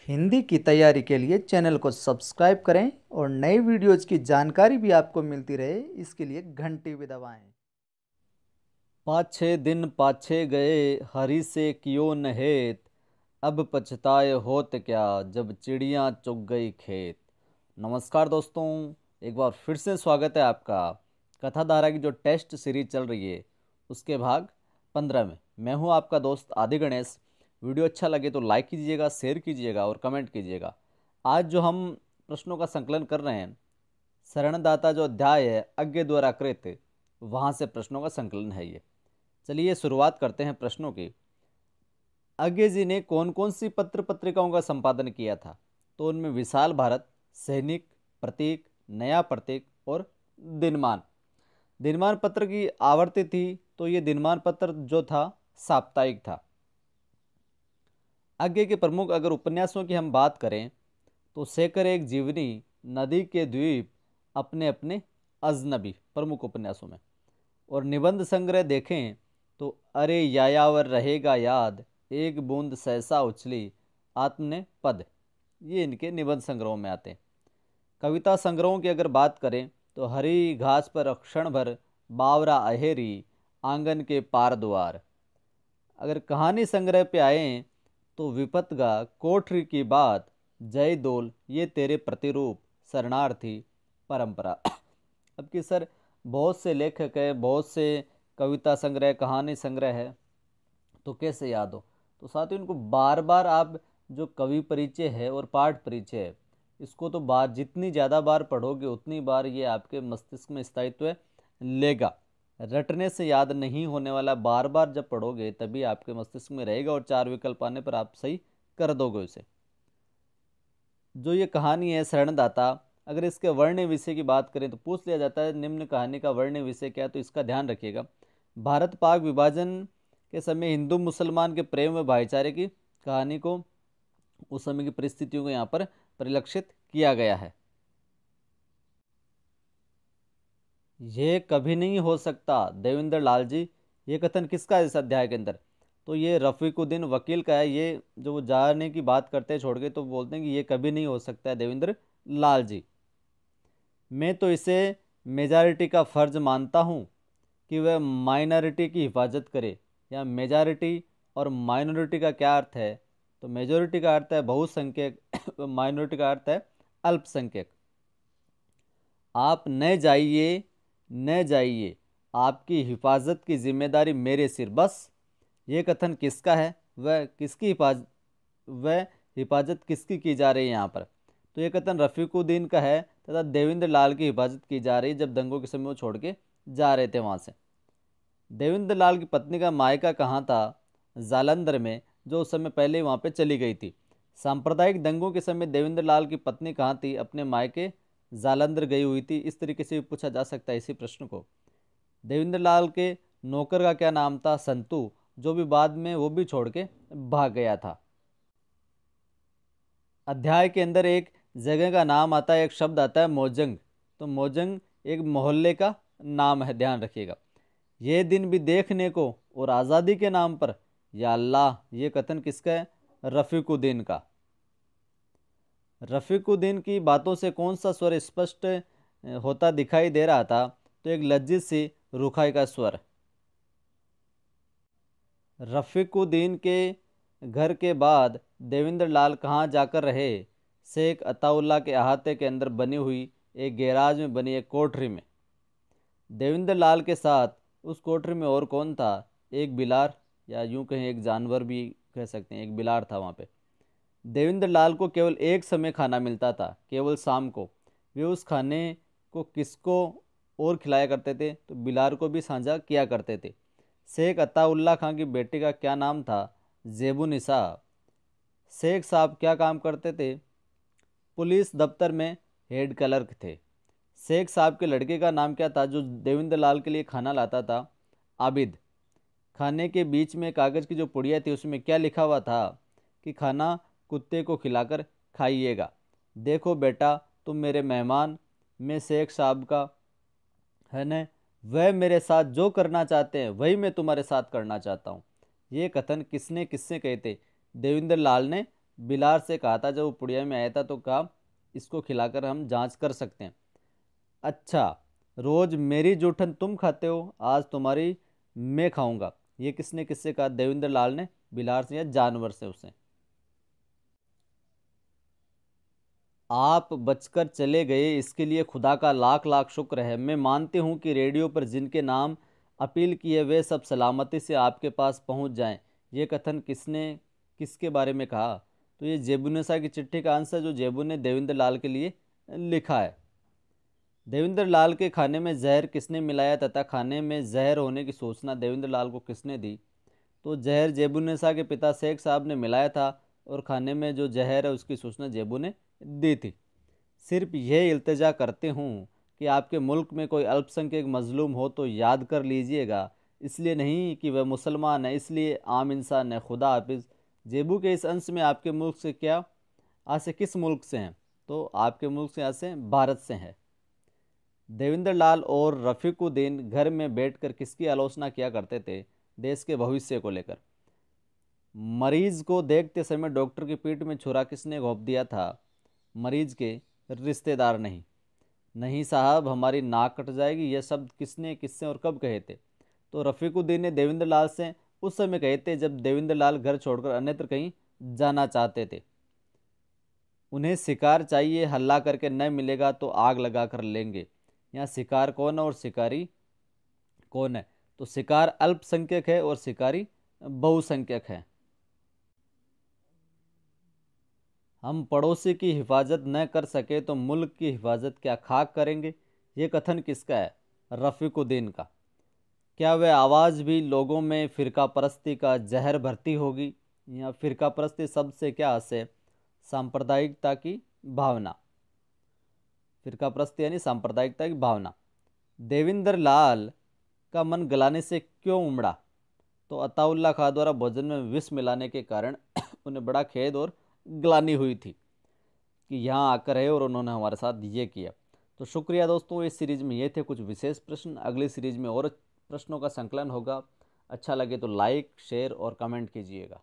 हिंदी की तैयारी के लिए चैनल को सब्सक्राइब करें और नई वीडियोज़ की जानकारी भी आपको मिलती रहे, इसके लिए घंटी भी दबाएं। पाछे दिन पाछे गए हरि से कियो न हेत। अब पछताए होत क्या जब चिड़ियाँ चुग गई खेत। नमस्कार दोस्तों, एक बार फिर से स्वागत है आपका कथाधारा की जो टेस्ट सीरीज चल रही है उसके भाग 15 में। मैं हूं आपका दोस्त आदि गणेश। वीडियो अच्छा लगे तो लाइक कीजिएगा, शेयर कीजिएगा और कमेंट कीजिएगा। आज जो हम प्रश्नों का संकलन कर रहे हैं, शरणदाता जो अध्याय है अज्ञे द्वारा कृत, वहाँ से प्रश्नों का संकलन है ये। चलिए शुरुआत करते हैं प्रश्नों की। अज्ञे जी ने कौन कौन सी पत्र पत्रिकाओं का संपादन किया था? तो उनमें विशाल भारत, सैनिक, प्रतीक, नया प्रतीक और दिनमान। दिनमान पत्र की आवर्ती थी, तो ये दिनमान पत्र जो था साप्ताहिक था। आगे के प्रमुख अगर उपन्यासों की हम बात करें तो शेखर एक जीवनी, नदी के द्वीप, अपने अपने अजनबी प्रमुख उपन्यासों में। और निबंध संग्रह देखें तो अरे यायावर रहेगा याद, एक बूंद सहसा उछली, आत्म ने पद, ये इनके निबंध संग्रहों में आते हैं। कविता संग्रहों की अगर बात करें तो हरी घास पर क्षण भर, बावरा अहेरी, आंगन के पार द्वार। अगर कहानी संग्रह पे आए तो विपतगा, कोठरी की बात, जय दोल, ये तेरे प्रतिरूप, शरणार्थी, परंपरा। अब कि सर बहुत से लेखक है, बहुत से कविता संग्रह, कहानी संग्रह है, तो कैसे याद हो? तो साथ ही उनको बार बार आप जो कवि परिचय है और पाठ परिचय है, इसको तो बार जितनी ज़्यादा बार पढ़ोगे उतनी बार ये आपके मस्तिष्क में स्थायित्व लेगा। रटने से याद नहीं होने वाला, बार बार जब पढ़ोगे तभी आपके मस्तिष्क में रहेगा और चार विकल्प आने पर आप सही कर दोगे उसे। जो ये कहानी है शरणदाता, अगर इसके वर्ण विषय की बात करें तो पूछ लिया जाता है निम्न कहानी का वर्ण विषय क्या है, तो इसका ध्यान रखिएगा। भारत पाक विभाजन के समय हिंदू मुसलमान के प्रेम व भाईचारे की कहानी को, उस समय की परिस्थितियों को यहाँ पर परिलक्षित किया गया है। ये कभी नहीं हो सकता, देवेंद्र लाल जी, ये कथन किसका है इस अध्याय के अंदर? तो ये रफीकुद्दीन वकील का है। ये जो वो जाने की बात करते हैं छोड़ के, तो बोलते हैं कि ये कभी नहीं हो सकता है, देवेंद्र लाल जी। मैं तो इसे मेजॉरिटी का फ़र्ज मानता हूँ कि वह माइनॉरिटी की हिफाजत करे। या मेजॉरिटी और माइनॉरिटी का क्या अर्थ है? तो मेजॉरिटी का अर्थ है बहुसंख्यक, माइनॉरिटी का अर्थ है अल्पसंख्यक। आप न जाइए, न जाइए, आपकी हिफाजत की जिम्मेदारी मेरे सिर बस। ये कथन किसका है? वह हिफाजत किसकी की जा रही है यहाँ पर? तो ये कथन रफ़ीकुद्दीन का है तथा देवेंद्र लाल की हिफाजत की जा रही है जब दंगों के समय वो छोड़ के जा रहे थे वहाँ से। देवेंद्र लाल की पत्नी का मायका कहाँ था? जालंधर में, जो उस समय पहले वहाँ पे चली गई थी। सांप्रदायिक दंगों के समय देवेंद्र लाल की पत्नी कहाँ थी? अपने मायके जालंधर गई हुई थी। इस तरीके से भी पूछा जा सकता है इसी प्रश्न को। देवेंद्र लाल के नौकर का क्या नाम था? संतू, जो भी बाद में वो भी छोड़ के भाग गया था। अध्याय के अंदर एक जगह का नाम आता है, एक शब्द आता है मोजंग। तो मोजंग एक मोहल्ले का नाम है, ध्यान रखिएगा। ये दिन भी देखने को और आज़ादी के नाम पर, या अल्लाह, ये कथन किसका है? रफ़ीकुद्दीन का। रफ़ीकुद्दीन की बातों से कौन सा स्वर स्पष्ट होता दिखाई दे रहा था? तो एक लज्जित सी रुखाई का स्वर। रफ़ीकुद्दीन के घर के बाद देवेंद्र लाल कहाँ जाकर रहे? शेख अताउल्ला के अहाते के अंदर बनी हुई एक गैराज में बनी एक कोठरी में। देवेंद्र लाल के साथ उस कोठरी में और कौन था? एक बिलार, या यूं कहें एक जानवर भी कह सकते हैं, एक बिलार था वहाँ पे। देवेंद्र लाल को केवल एक समय खाना मिलता था, केवल शाम को। वे उस खाने को किसको और खिलाया करते थे? तो बिलार को भी साझा किया करते थे। शेख अताउल्ला खां की बेटी का क्या नाम था? जेबुनिसा। शेख साहब क्या काम करते थे? पुलिस दफ्तर में हेड क्लर्क थे। शेख साहब के लड़के का नाम क्या था जो देवेंद्र लाल के लिए खाना लाता था? आबिद। खाने के बीच में कागज़ की जो पुड़िया थी उसमें क्या लिखा हुआ था? कि खाना कुत्ते को खिलाकर खाइएगा। देखो बेटा, तुम मेरे मेहमान, मैं शेख साहब का, है न, वह मेरे साथ जो करना चाहते हैं वही मैं तुम्हारे साथ करना चाहता हूँ। ये कथन किसने किससे कहे थे? देवेंद्र लाल ने बिलार से कहा था जब वो पुड़िया में आया था, तो कहा इसको खिलाकर हम जांच कर सकते हैं। अच्छा, रोज मेरी जूठन तुम खाते हो, आज तुम्हारी मैं खाऊंगा। ये किसने किससे कहा? देवेंद्र लाल ने बिलार से या जानवर से उसे। आप बचकर चले गए, इसके लिए खुदा का लाख लाख शुक्र है। मैं मानती हूं कि रेडियो पर जिनके नाम अपील किए वे सब सलामती से आपके पास पहुंच जाएं। ये कथन किसने किसके बारे में कहा? तो ये जेबुनिसा की चिट्ठी का आंसर जो जेबू ने देवेंद्र लाल के लिए लिखा है। देवेंद्र लाल के खाने में जहर किसने मिलाया तथा खाने में जहर होने की सूचना देवेंद्र लाल को किसने दी? तो जहर जेबुनिसा के पिता शेख साहब ने मिलाया था और खाने में जो जहर है उसकी सूचना जेबू ने दी थी। सिर्फ यह इल्तिजा करते हूँ कि आपके मुल्क में कोई अल्पसंख्यक मजलूम हो तो याद कर लीजिएगा, इसलिए नहीं कि वह मुसलमान है, इसलिए आम इंसान है। खुदा हाफिज़। जेबू के इस अंश में आपके मुल्क से क्या आज से किस मुल्क से हैं? तो आपके मुल्क से आज से भारत से हैं। देवेंद्र लाल और रफ़ीकुद्दीन घर में बैठकर किसकी आलोचना किया करते थे? देश के भविष्य को लेकर। मरीज को देखते समय डॉक्टर की पीठ में छुरा किसने घोंप दिया था? मरीज के रिश्तेदार नहीं। नहीं साहब हमारी नाक कट जाएगी, यह शब्द किसने किससे और कब कहे थे? तो रफ़ीकुद्दीन ने देवेंद्र लाल से उस समय कहे थे जब देवेंद्र लाल घर छोड़कर अन्यत्र कहीं जाना चाहते थे। उन्हें शिकार चाहिए, हल्ला करके न मिलेगा तो आग लगा कर लेंगे। यहाँ शिकार कौन है और शिकारी कौन है? तो शिकार अल्पसंख्यक है और शिकारी बहुसंख्यक है। हम पड़ोसी की हिफाजत न कर सके तो मुल्क की हिफाजत क्या खाक करेंगे? ये कथन किसका है? रफ़ीकुद्दीन का। क्या वह आवाज़ भी लोगों में फ़िरका परस्ती का जहर भरती होगी? या फ़िरका परस्ती शब्द से क्या आशय? सांप्रदायिकता की भावना। फ़िरका परस्ती यानी सांप्रदायिकता की भावना। देवेंद्र लाल का मन गलाने से क्यों उमड़ा? तो अताउल्ला खां द्वारा भोजन में विष मिलाने के कारण उन्हें बड़ा खेद और ग्लानि हुई थी कि यहाँ आकर है और उन्होंने हमारे साथ ये किया। तो शुक्रिया दोस्तों, इस सीरीज़ में ये थे कुछ विशेष प्रश्न। अगली सीरीज़ में और प्रश्नों का संकलन होगा। अच्छा लगे तो लाइक शेयर और कमेंट कीजिएगा।